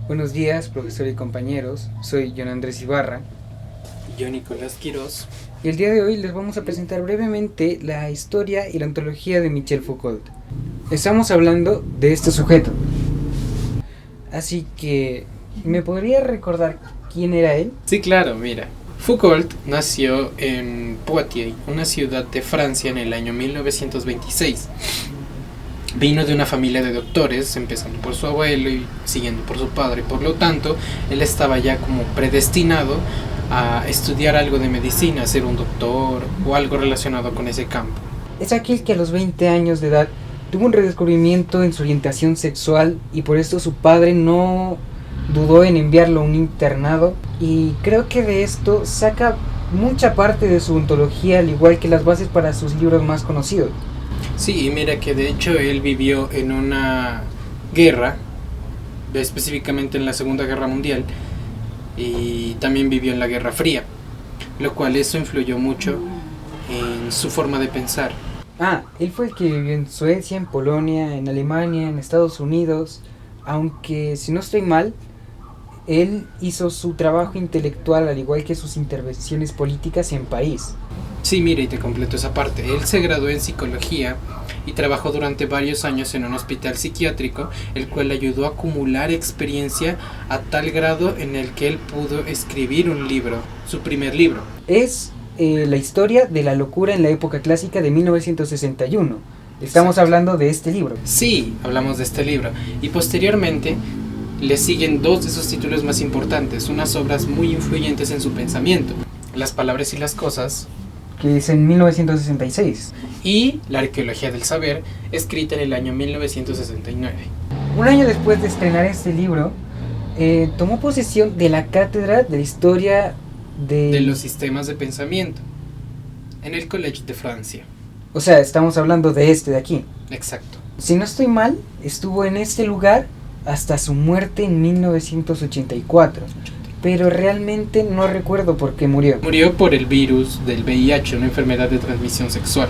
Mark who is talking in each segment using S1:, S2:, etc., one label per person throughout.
S1: Buenos días, profesor y compañeros. Soy John Andrés Ibarra.
S2: Yo, Nicolás Quirós.
S1: Y el día de hoy les vamos a presentar brevemente la historia y la ontología de Michel Foucault. Estamos hablando de este sujeto. Así que, ¿me podría recordar quién era él?
S2: Sí, claro, mira. Foucault nació en Poitiers, una ciudad de Francia, en el año 1926. Vino de una familia de doctores, empezando por su abuelo y siguiendo por su padre. Por lo tanto, él estaba ya como predestinado a estudiar algo de medicina, ser un doctor o algo relacionado con ese campo.
S1: Es aquel que a los 20 años de edad tuvo un redescubrimiento en su orientación sexual y por esto su padre no dudó en enviarlo a un internado, y creo que de esto saca mucha parte de su ontología, al igual que las bases para sus libros más conocidos.
S2: Sí, y mira que de hecho él vivió en una guerra, específicamente en la Segunda Guerra Mundial, y también vivió en la Guerra Fría, lo cual eso influyó mucho en su forma de pensar.
S1: Él fue el que vivió en Suecia, en Polonia, en Alemania, en Estados Unidos, aunque si no estoy mal, él hizo su trabajo intelectual al igual que sus intervenciones políticas en París.
S2: Sí, mira, y te completo esa parte. Él se graduó en psicología y trabajó durante varios años en un hospital psiquiátrico, el cual le ayudó a acumular experiencia a tal grado en el que él pudo escribir un libro, su primer libro.
S1: Es la historia de la locura en la época clásica de 1961. Estamos hablando de este libro.
S2: Sí, hablamos de este libro. Y posteriormente le siguen dos de sus títulos más importantes, unas obras muy influyentes en su pensamiento: Las palabras y las cosas,
S1: que es en 1966.
S2: y La arqueología del saber, escrita en el año 1969.
S1: Un año después de estrenar este libro, tomó posesión de la cátedra de la historia
S2: De los sistemas de pensamiento en el Collège de Francia.
S1: O sea, estamos hablando de este de aquí.
S2: Exacto.
S1: Si no estoy mal, estuvo en este lugar hasta su muerte en 1984. Pero realmente no recuerdo por qué murió.
S2: Murió por el virus del VIH, una enfermedad de transmisión sexual,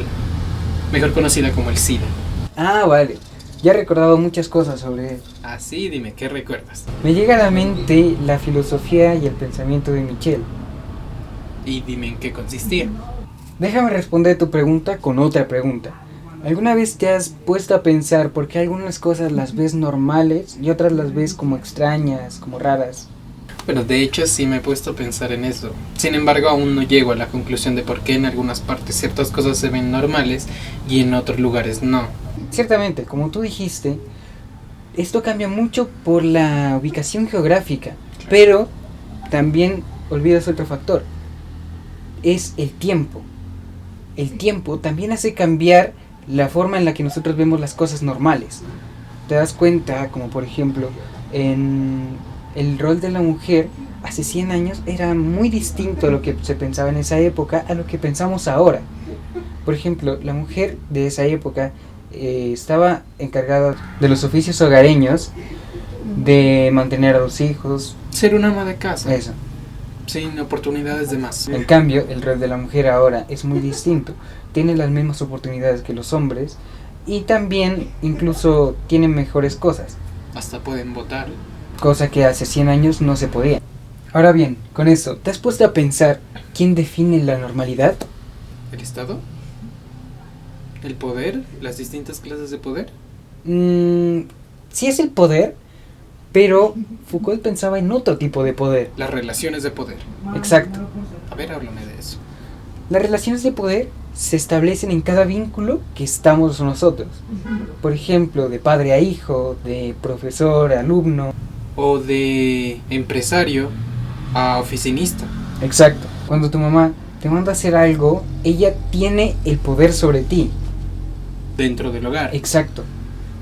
S2: mejor conocida como el SIDA.
S1: Vale. Ya he recordado muchas cosas sobre él.
S2: Así, dime, ¿qué recuerdas?
S1: Me llega a la mente la filosofía y el pensamiento de Michel.
S2: Y dime en qué consistía.
S1: Déjame responder tu pregunta con otra pregunta. ¿Alguna vez te has puesto a pensar por qué algunas cosas las ves normales y otras las ves como extrañas, como raras?
S2: Bueno, de hecho sí me he puesto a pensar en eso. Sin embargo, aún no llego a la conclusión de por qué en algunas partes ciertas cosas se ven normales y en otros lugares no.
S1: Ciertamente, como tú dijiste, esto cambia mucho por la ubicación geográfica, pero también olvidas otro factor: es el tiempo. El tiempo también hace cambiar la forma en la que nosotros vemos las cosas normales. Te das cuenta, como por ejemplo, en el rol de la mujer hace 100 años era muy distinto a lo que se pensaba en esa época a lo que pensamos ahora. Por ejemplo, la mujer de esa época estaba encargada de los oficios hogareños, de mantener a los hijos.
S2: Ser un ama de casa.
S1: Eso.
S2: Sin oportunidades de más.
S1: En cambio, el rol de la mujer ahora es muy distinto. Tiene las mismas oportunidades que los hombres y también incluso tiene mejores cosas.
S2: Hasta pueden votar.
S1: Cosa que hace 100 años no se podía. Ahora bien, con esto, ¿te has puesto a pensar quién define la normalidad?
S2: ¿El Estado? ¿El poder? ¿Las distintas clases de poder?
S1: Sí es el poder, pero Foucault pensaba en otro tipo de poder.
S2: Las relaciones de poder.
S1: Exacto.
S2: A ver, háblame de eso.
S1: Las relaciones de poder se establecen en cada vínculo que estamos nosotros. Por ejemplo, de padre a hijo, de profesor a alumno.
S2: O de empresario a oficinista.
S1: Exacto. Cuando tu mamá te manda a hacer algo, ella tiene el poder sobre ti.
S2: Dentro del hogar.
S1: Exacto.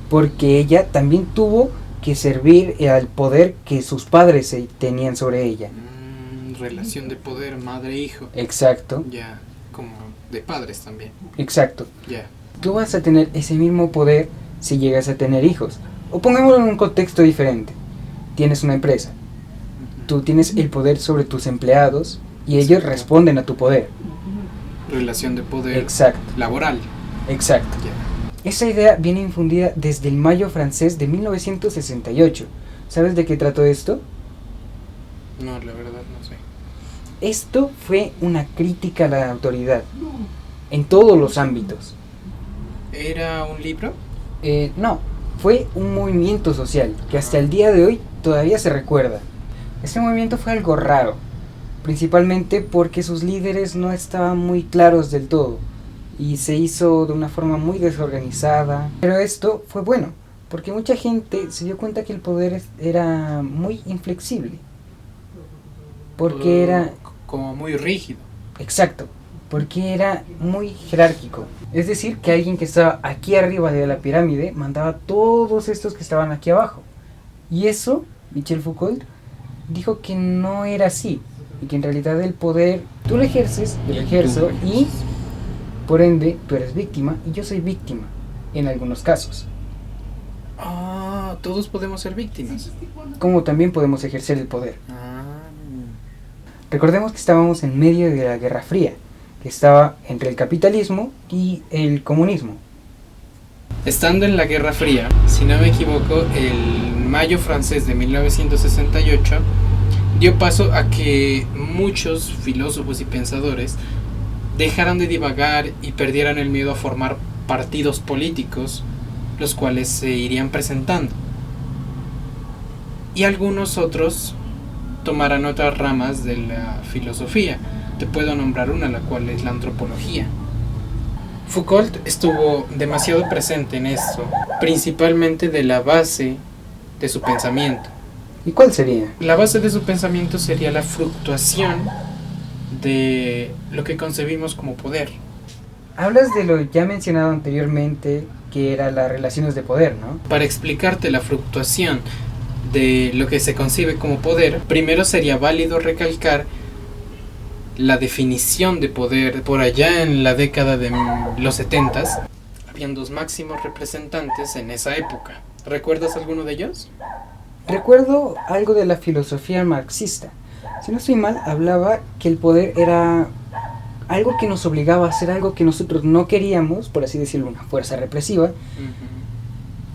S1: Porque ella también tuvo que servir al poder que sus padres tenían sobre ella.
S2: Relación de poder madre-hijo.
S1: Exacto.
S2: Ya, como de padres también.
S1: Exacto.
S2: Ya.
S1: Tú vas a tener ese mismo poder si llegas a tener hijos. O pongámoslo en un contexto diferente. Tienes una empresa. Tú tienes el poder sobre tus empleados y ellos responden a tu poder.
S2: Relación de poder.
S1: Exacto.
S2: Laboral.
S1: Exacto.
S2: Ya.
S1: Esa idea viene infundida desde el Mayo francés de 1968, ¿Sabes de qué trató esto?
S2: No, la verdad no sé.
S1: Esto fue una crítica a la autoridad, en todos los ámbitos.
S2: ¿Era un libro?
S1: No, fue un movimiento social que hasta el día de hoy todavía se recuerda. Este movimiento fue algo raro, principalmente porque sus líderes no estaban muy claros del todo y se hizo de una forma muy desorganizada. Pero esto fue bueno, porque mucha gente se dio cuenta que el poder era muy inflexible. Porque era...
S2: Como muy rígido.
S1: Exacto, porque era muy jerárquico. Es decir, que alguien que estaba aquí arriba de la pirámide mandaba a todos estos que estaban aquí abajo. Y eso, Michel Foucault dijo que no era así, y que en realidad el poder tú lo ejerces, yo lo ejerzo, y por ende tú eres víctima y yo soy víctima en algunos casos.
S2: Ah, todos podemos ser víctimas.
S1: Como también podemos ejercer el poder.
S2: Ah.
S1: Recordemos que estábamos en medio de la Guerra Fría, que estaba entre el capitalismo y el comunismo.
S2: Estando en la Guerra Fría, si no me equivoco, el Mayo francés de 1968 dio paso a que muchos filósofos y pensadores dejaran de divagar y perdieran el miedo a formar partidos políticos, los cuales se irían presentando. Y algunos otros tomarán otras ramas de la filosofía. Te puedo nombrar una, la cual es la antropología. Foucault estuvo demasiado presente en esto, principalmente de la base de su pensamiento.
S1: ¿Y cuál sería?
S2: La base de su pensamiento sería la fluctuación de lo que concebimos como poder.
S1: Hablas de lo ya mencionado anteriormente, que era las relaciones de poder, ¿no?
S2: Para explicarte la fluctuación de lo que se concibe como poder, primero sería válido recalcar la definición de poder. Por allá en la década de los 70s, habían dos máximos representantes en esa época. ¿Recuerdas alguno de ellos?
S1: Recuerdo algo de la filosofía marxista. Si no estoy mal, hablaba que el poder era algo que nos obligaba a hacer algo que nosotros no queríamos, por así decirlo, una fuerza represiva,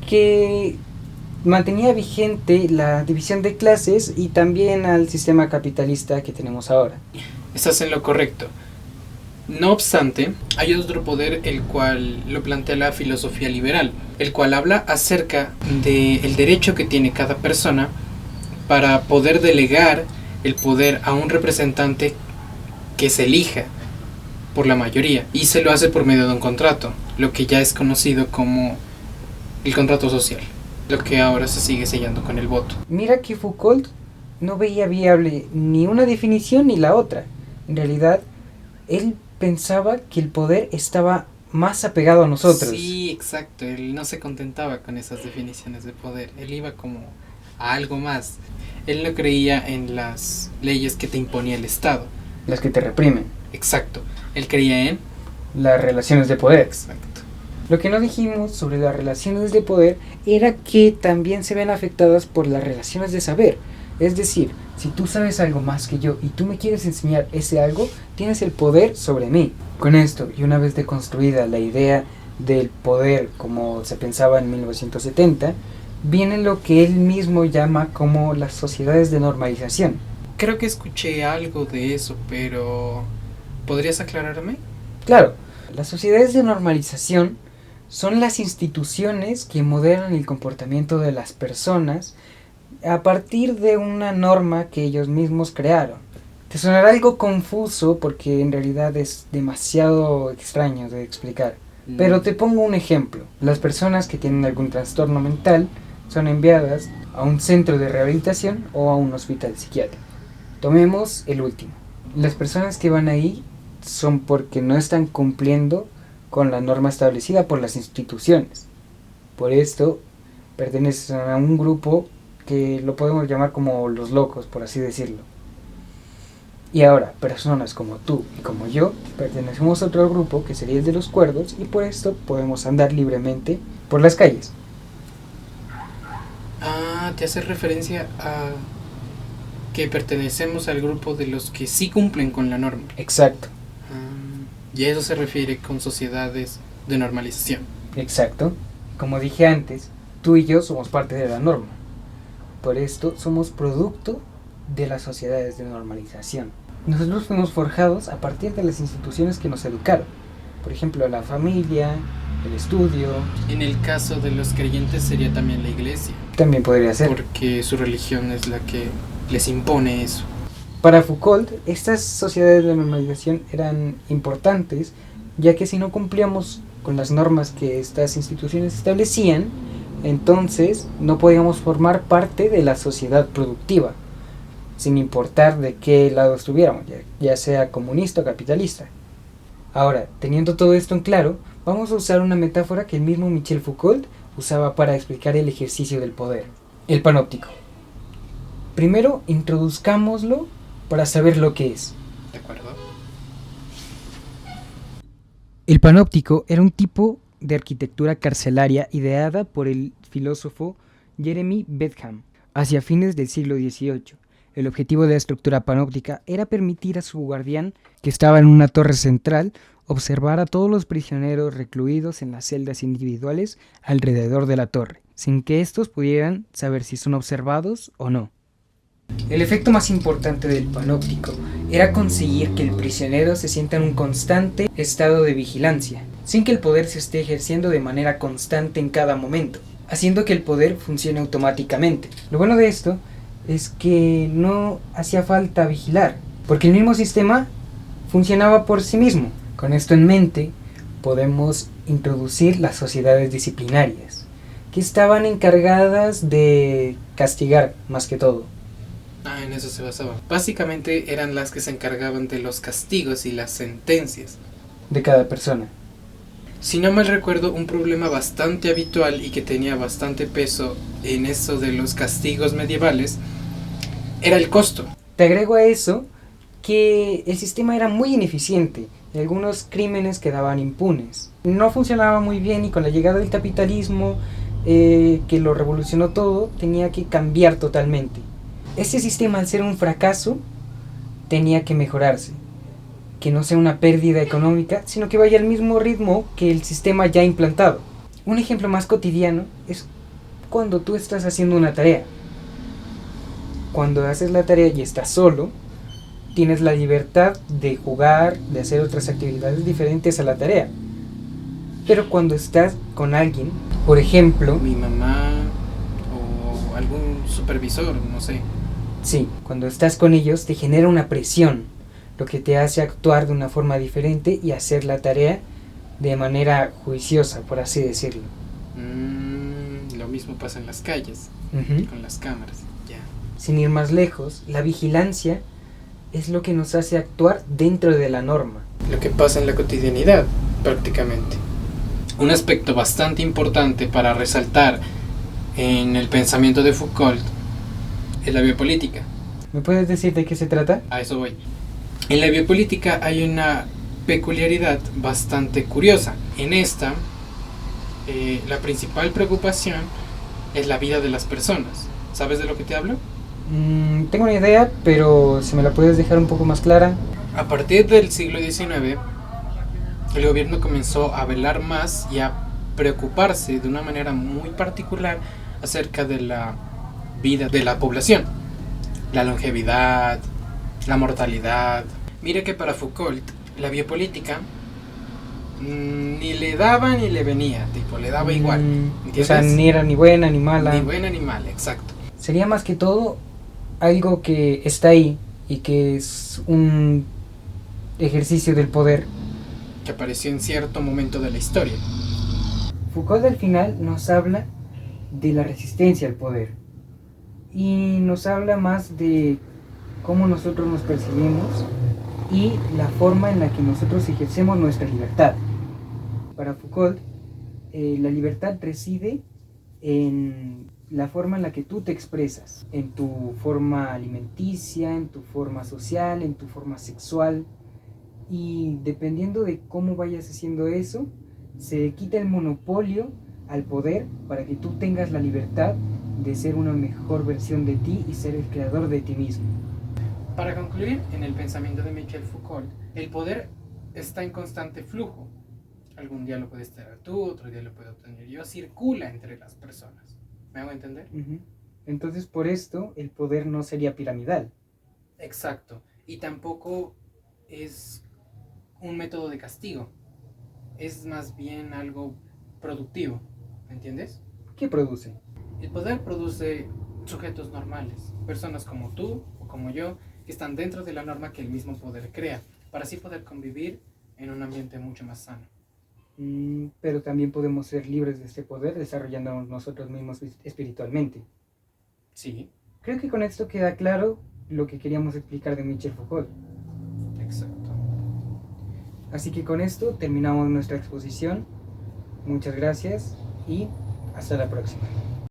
S1: que mantenía vigente la división de clases y también al sistema capitalista que tenemos ahora.
S2: Estás en lo correcto. No obstante, hay otro poder el cual lo plantea la filosofía liberal, el cual habla acerca del derecho que tiene cada persona para poder delegar el poder a un representante que se elija por la mayoría, y se lo hace por medio de un contrato, lo que ya es conocido como el contrato social, lo que ahora se sigue sellando con el voto.
S1: Mira que Foucault no veía viable ni una definición ni la otra. En realidad, él pensaba que el poder estaba más apegado a nosotros.
S2: Sí, exacto. Él no se contentaba con esas definiciones de poder. Él iba como a algo más. Él no creía en las leyes que te imponía el Estado.
S1: Las que te reprimen.
S2: Exacto. Él creía en
S1: las relaciones de poder.
S2: Exacto.
S1: Lo que no dijimos sobre las relaciones de poder era que también se ven afectadas por las relaciones de saber. Es decir, si tú sabes algo más que yo y tú me quieres enseñar ese algo, tienes el poder sobre mí. Con esto, y una vez deconstruida la idea del poder como se pensaba en 1970, viene lo que él mismo llama como las sociedades de normalización.
S2: Creo que escuché algo de eso, pero ¿podrías aclararme?
S1: Claro, las sociedades de normalización son las instituciones que modelan el comportamiento de las personas a partir de una norma que ellos mismos crearon. Te sonará algo confuso porque en realidad es demasiado extraño de explicar, pero te pongo un ejemplo. Las personas que tienen algún trastorno mental son enviadas a un centro de rehabilitación o a un hospital psiquiátrico. Tomemos el último. Las personas que van ahí son porque no están cumpliendo con la norma establecida por las instituciones. Por esto pertenecen a un grupo que lo podemos llamar como los locos, por así decirlo. Y ahora, personas como tú y como yo pertenecemos a otro grupo que sería el de los cuerdos, y por esto podemos andar libremente por las calles.
S2: Ah, te hace referencia a que pertenecemos al grupo de los que sí cumplen con la norma.
S1: Exacto.
S2: Y a eso se refiere con sociedades de normalización.
S1: Exacto. Como dije antes, tú y yo somos parte de la norma. Por esto somos producto de las sociedades de normalización. Nosotros fuimos forjados a partir de las instituciones que nos educaron. Por ejemplo, la familia, el estudio.
S2: En el caso de los creyentes sería también la iglesia.
S1: También podría ser.
S2: Porque su religión es la que les impone eso.
S1: Para Foucault, estas sociedades de normalización eran importantes, ya que si no cumplíamos con las normas que estas instituciones establecían, entonces no podíamos formar parte de la sociedad productiva, sin importar de qué lado estuviéramos, ya sea comunista o capitalista. Ahora, teniendo todo esto en claro, vamos a usar una metáfora que el mismo Michel Foucault usaba para explicar el ejercicio del poder, el panóptico. Primero, introduzcámoslo para saber lo que es.
S2: ¿De acuerdo?
S1: El panóptico era un tipo de arquitectura carcelaria ideada por el filósofo Jeremy Bentham hacia fines del siglo XVIII. El objetivo de la estructura panóptica era permitir a su guardián, que estaba en una torre central, observar a todos los prisioneros recluidos en las celdas individuales alrededor de la torre, sin que estos pudieran saber si son observados o no. El efecto más importante del panóptico era conseguir que el prisionero se sienta en un constante estado de vigilancia, sin que el poder se esté ejerciendo de manera constante en cada momento, haciendo que el poder funcione automáticamente. Lo bueno de esto es que no hacía falta vigilar, porque el mismo sistema funcionaba por sí mismo. Con esto en mente, podemos introducir las sociedades disciplinarias, que estaban encargadas de castigar más que todo.
S2: En eso se basaba. Básicamente eran las que se encargaban de los castigos y las sentencias
S1: de cada persona.
S2: Si no mal recuerdo, un problema bastante habitual y que tenía bastante peso en eso de los castigos medievales era el costo.
S1: Te agrego a eso que el sistema era muy ineficiente y algunos crímenes quedaban impunes. No funcionaba muy bien y con la llegada del capitalismo, que lo revolucionó todo, tenía que cambiar totalmente. Este sistema, al ser un fracaso, tenía que mejorarse. Que no sea una pérdida económica, sino que vaya al mismo ritmo que el sistema ya implantado. Un ejemplo más cotidiano es cuando tú estás haciendo una tarea. Cuando haces la tarea y estás solo, tienes la libertad de jugar, de hacer otras actividades diferentes a la tarea. Pero cuando estás con alguien, por ejemplo,
S2: mi mamá o algún supervisor, no sé.
S1: Sí, cuando estás con ellos te genera una presión, lo que te hace actuar de una forma diferente y hacer la tarea de manera juiciosa, por así decirlo.
S2: Lo mismo pasa en las calles, con las cámaras. Ya.
S1: Sin ir más lejos, la vigilancia es lo que nos hace actuar dentro de la norma.
S2: Lo que pasa en la cotidianidad, prácticamente. Un aspecto bastante importante para resaltar en el pensamiento de Foucault es la biopolítica.
S1: ¿Me puedes decir de qué se trata?
S2: A eso voy. En la biopolítica hay una peculiaridad bastante curiosa. En esta, la principal preocupación es la vida de las personas. ¿Sabes de lo que te hablo?
S1: Tengo una idea, pero si me la puedes dejar un poco más clara.
S2: A partir del siglo XIX, el gobierno comenzó a velar más y a preocuparse de una manera muy particular acerca de la vida de la población, la longevidad, la mortalidad. Mira que para Foucault la biopolítica ni le daba ni le venía, tipo, le daba igual.
S1: O sea, ni era ni buena ni mala.
S2: Ni buena ni mala, exacto.
S1: Sería más que todo algo que está ahí y que es un ejercicio del poder
S2: que apareció en cierto momento de la historia.
S1: Foucault al final nos habla de la resistencia al poder y nos habla más de cómo nosotros nos percibimos y la forma en la que nosotros ejercemos nuestra libertad. Para Foucault, la libertad reside en la forma en la que tú te expresas, en tu forma alimenticia, en tu forma social, en tu forma sexual, y dependiendo de cómo vayas haciendo eso, se quita el monopolio al poder para que tú tengas la libertad de ser una mejor versión de ti y ser el creador de ti mismo.
S2: Para concluir, en el pensamiento de Michel Foucault, el poder está en constante flujo. Algún día lo puedes tener tú, otro día lo puedo tener yo, circula entre las personas. ¿Me hago entender?
S1: Entonces, por esto, el poder no sería piramidal.
S2: Exacto. Y tampoco es un método de castigo. Es más bien algo productivo. ¿Me entiendes?
S1: ¿Qué produce?
S2: El poder produce sujetos normales, personas como tú o como yo, que están dentro de la norma que el mismo poder crea, para así poder convivir en un ambiente mucho más sano.
S1: Pero también podemos ser libres de este poder desarrollándonos nosotros mismos espiritualmente.
S2: Sí,
S1: Creo que con esto queda claro lo que queríamos explicar de Michel Foucault.
S2: exacto.
S1: Así que con esto terminamos nuestra exposición. Muchas gracias y hasta la próxima.